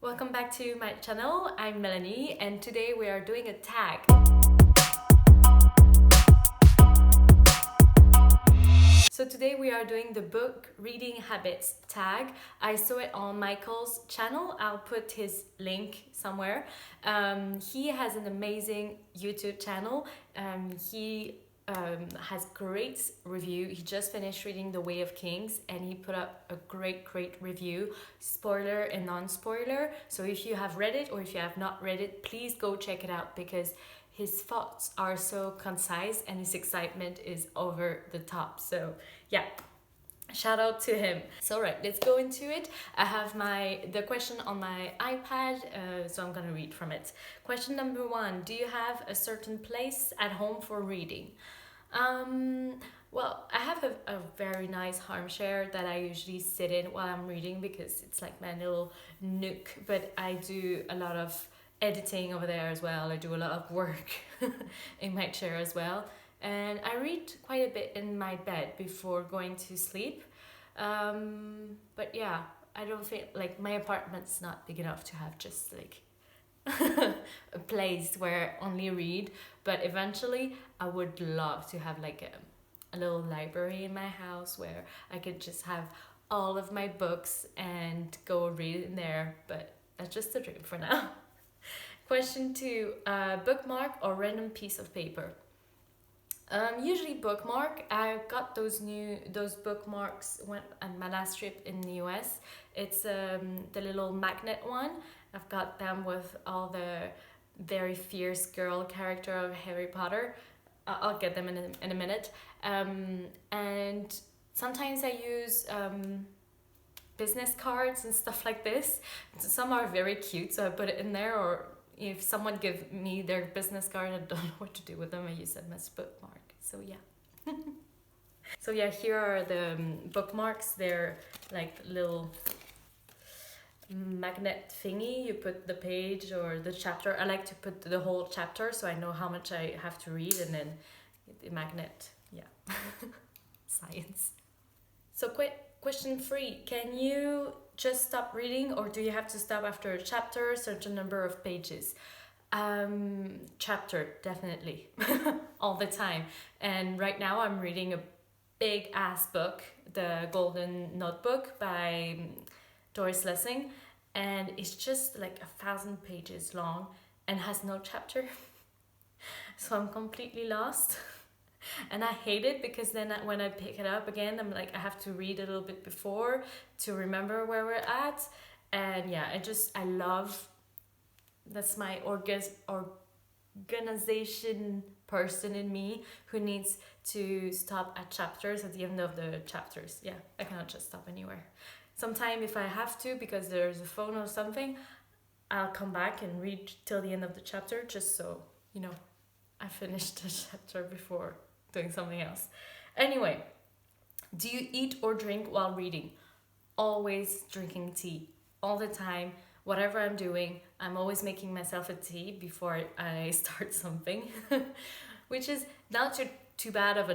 Welcome back to my channel. I'm Melanie and today we are doing a tag. So today we are doing the book reading habits tag. I saw it on Michael's channel. I'll put his link somewhere. He has an amazing YouTube channel. He has great review. He just finished reading The Way of Kings and he put up a great review, spoiler and non-spoiler. So if you have read it or if you have not read it, please go check it out because his thoughts are so concise and his excitement is over the top. So yeah, shout out to him. So right, let's go into it. I have the question on my iPad, so I'm gonna read from it. Question number 1, do you have a certain place at home for reading? Well, I have a very nice armchair that I usually sit in while I'm reading because it's like my little nook, but I do a lot of editing over there as well. I do a lot of work in my chair as well. And I read quite a bit in my bed before going to sleep. But yeah, I don't feel like my apartment's not big enough to have just like a place where I only read. But eventually I would love to have like a little library in my house where I could just have all of my books and go read in there. But that's just a dream for now. Question 2, bookmark or random piece of paper? Usually bookmark. I got those bookmarks on my last trip in the US. It's the little magnet one. I've got them with all the very fierce girl character of Harry Potter. I'll get them in a minute. And sometimes I use business cards and stuff like this. Some are very cute, so I put it in there, or if someone gives me their business card, I don't know what to do with them. I use them as bookmark. So yeah. So yeah, here are the bookmarks. They're like little magnet thingy. You put the page or the chapter. I like to put the whole chapter so I know how much I have to read, and then the magnet. Yeah. Science. So question 3, can you just stop reading or do you have to stop after a chapter, a certain number of pages? Chapter, definitely. All the time. And right now I'm reading a big ass book, The Golden Notebook by Doris Lessing, and it's just like 1,000 pages long and has no chapter. So I'm completely lost. And I hate it because then when I pick it up again, I'm like, I have to read a little bit before to remember where we're at. And yeah, I love, that's my organization person in me who needs to stop at chapters at the end of the chapters. Yeah, I cannot just stop anywhere. Sometime if I have to, because there's a phone or something, I'll come back and read till the end of the chapter just so, you know, I finished the chapter before doing something else. Anyway, do you eat or drink while reading? Always drinking tea, all the time. Whatever I'm doing, I'm always making myself a tea before I start something, which is not too bad of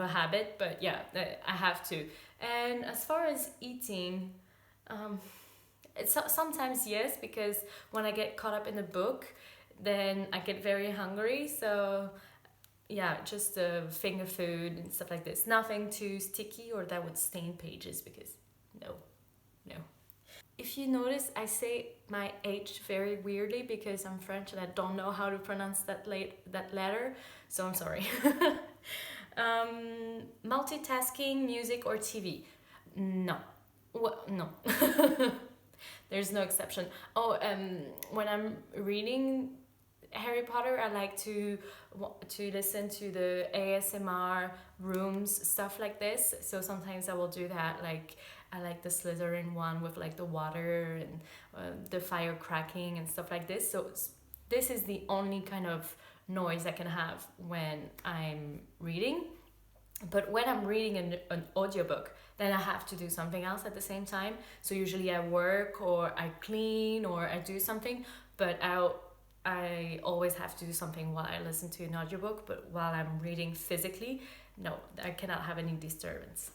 a habit, but yeah, I have to. And as far as eating, it's sometimes yes, because when I get caught up in a book, then I get very hungry. So yeah, just finger food and stuff like this. Nothing too sticky or that would stain pages, because no. If you notice, I say my H very weirdly because I'm French and I don't know how to pronounce that letter, so I'm sorry. Multitasking, music or TV? No. No. There's no exception. Oh, when I'm reading Harry Potter, I like to listen to the ASMR rooms, stuff like this. So sometimes I will do that. Like I like the Slytherin one with like the water and the fire cracking and stuff like this. So this is the only kind of noise I can have when I'm reading. But when I'm reading an audiobook, then I have to do something else at the same time. So usually I work or I clean or I do something, but I always have to do something while I listen to an audiobook. But while I'm reading physically, no, I cannot have any disturbance.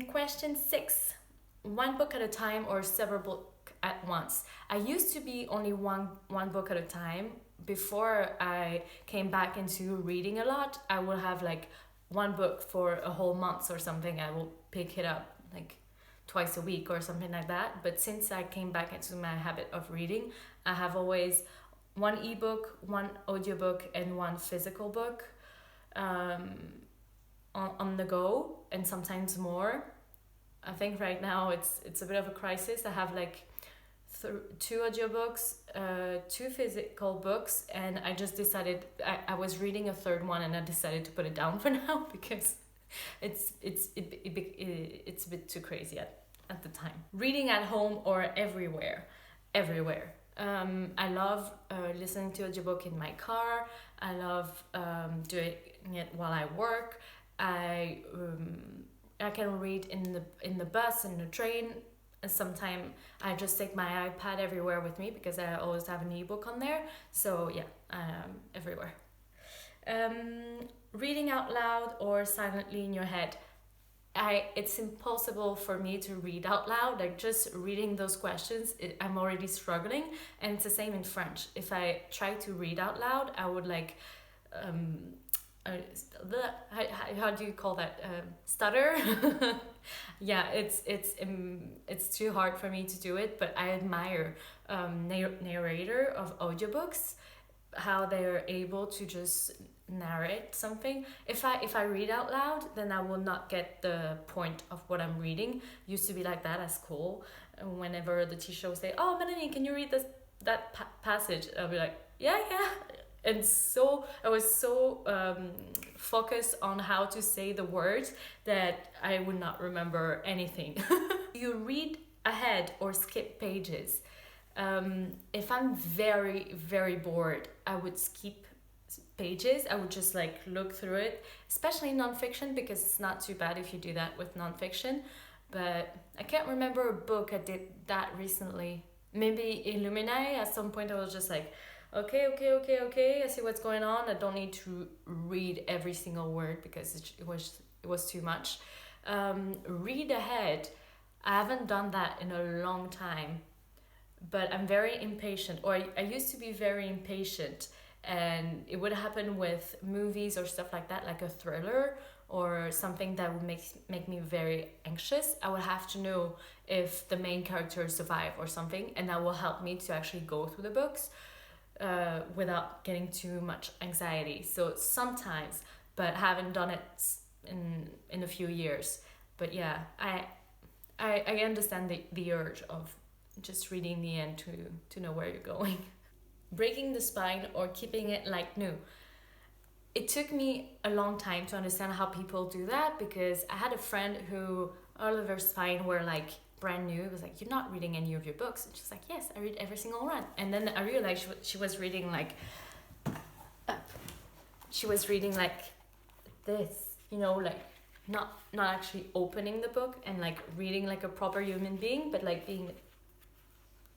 Question 6, one book at a time or several at once. I used to be only one book at a time. Before I came back into reading a lot, I will have like one book for a whole month or something. I will pick it up like twice a week or something like that. But since I came back into my habit of reading, I have always one ebook, one audiobook, and one physical book on the go, and sometimes more. I think right now it's a bit of a crisis. I have like two audiobooks, two physical books, and I just decided I was reading a third one, and I decided to put it down for now because it's a bit too crazy at the time. Reading at home or everywhere. I love listening to audiobook in my car. I love doing it while I work. I can read in the bus, in the train. Sometimes I just take my iPad everywhere with me because I always have an ebook on there. So yeah, everywhere. Reading out loud or silently in your head. It's impossible for me to read out loud. Like just reading those questions, I'm already struggling, and it's the same in French. If I try to read out loud, I would like how do you call that, stutter. Yeah, it's too hard for me to do it, but I admire narrator of audiobooks, how they're able to just narrate something. If I read out loud, then I will not get the point of what I'm reading. Used to be like that at school. Whenever the teacher would say, "Oh, Melanie, can you read that passage?" I'll be like, "Yeah." And so I was so focused on how to say the words that I would not remember anything. You read ahead or skip pages. If I'm very, very bored, I would skip pages. I would just like look through it, especially nonfiction, because it's not too bad if you do that with nonfiction. But I can't remember a book I did that recently. Maybe Illuminae. At some point I was just like, okay, I see what's going on. I don't need to read every single word because it was too much. Read ahead. I haven't done that in a long time, but I'm very impatient, or I used to be very impatient, and it would happen with movies or stuff like that, like a thriller or something that would make me very anxious. I would have to know if the main character survive or something, and that will help me to actually go through the books without getting too much anxiety. So sometimes, but haven't done it in a few years. But yeah, I understand the urge of just reading the end to know where you're going. Breaking the spine or keeping it like new. It took me a long time to understand how people do that, because I had a friend who all of her spine were like brand new. It was like, "You're not reading any of your books." And she's like, "Yes, I read every single one." And then I realized she was reading like this, like not actually opening the book and like reading like a proper human being, but like being,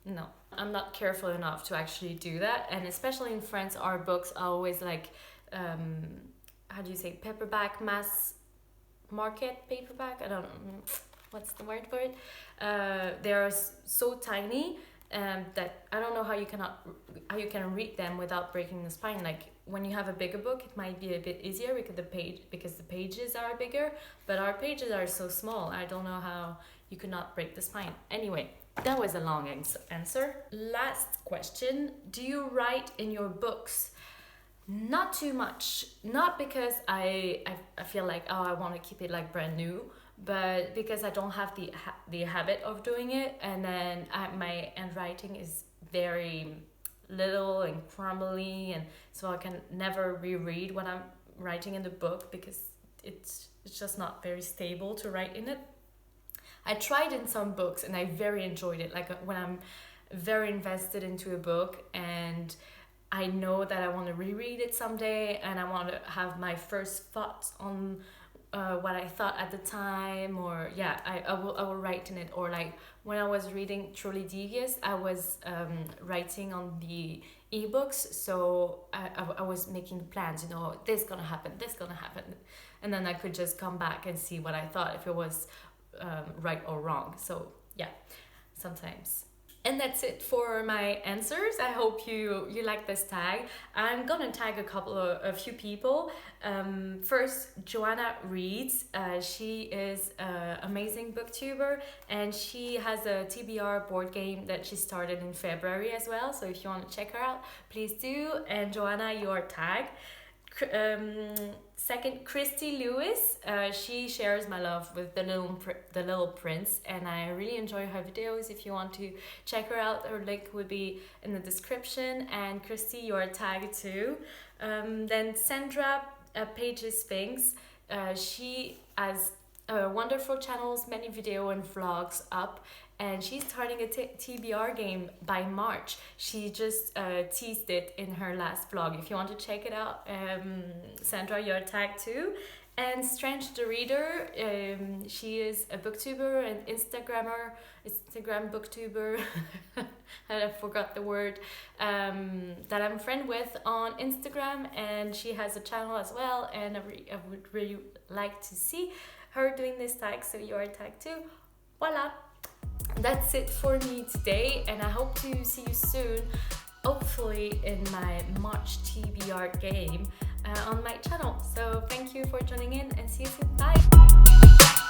no, I'm not careful enough to actually do that. And especially in France, our books are always like how do you say, paperback, mass market paperback, I don't know what's the word for it. They are so tiny that I don't know how you can read them without breaking the spine. Like when you have a bigger book, it might be a bit easier because the pages are bigger, but our pages are so small. I don't know how you could not break the spine. Anyway, that was a long answer. Last question: do you write in your books? Not too much. Not because I feel like, oh, I want to keep it like brand new, but because I don't have the habit of doing it, and then my handwriting is very little and crumbly, and so I can never reread what I'm writing in the book because it's just not very stable to write in it. I tried in some books and I very enjoyed it, like when I'm very invested into a book and I know that I want to reread it someday, and I want to have my first thoughts on what I thought at the time, or yeah, I will write in it. Or like when I was reading Truly Devious, I was writing on the ebooks, so I was making plans, this gonna happen, and then I could just come back and see what I thought, if it was right or wrong. So yeah, sometimes And that's it for my answers. I hope you like this tag. I'm gonna tag a few people. First, Joanna Reads. She is an amazing booktuber, and she has a TBR board game that she started in February as well. So if you want to check her out, please do. And Joanna, you are tagged. Second, Christy Lewis. She shares my love with the Little Prince, and I really enjoy her videos. If you want to check her out, her link would be in the description. And Christy, you are tagged too. Then Sandra, Pages Sphinx. She has wonderful channels, many video and vlogs up, and she's starting a TBR game by March. She just teased it in her last vlog. If you want to check it out, Sandra, you're tagged too. And Strange the Reader, she is a booktuber and Instagram booktuber, I forgot the word, that I'm friend with on Instagram, and she has a channel as well, and I would really like to see her doing this tag, so you are tagged too. Voila! That's it for me today, and I hope to see you soon, hopefully in my March TBR game on my channel. So thank you for tuning in, and see you soon. Bye!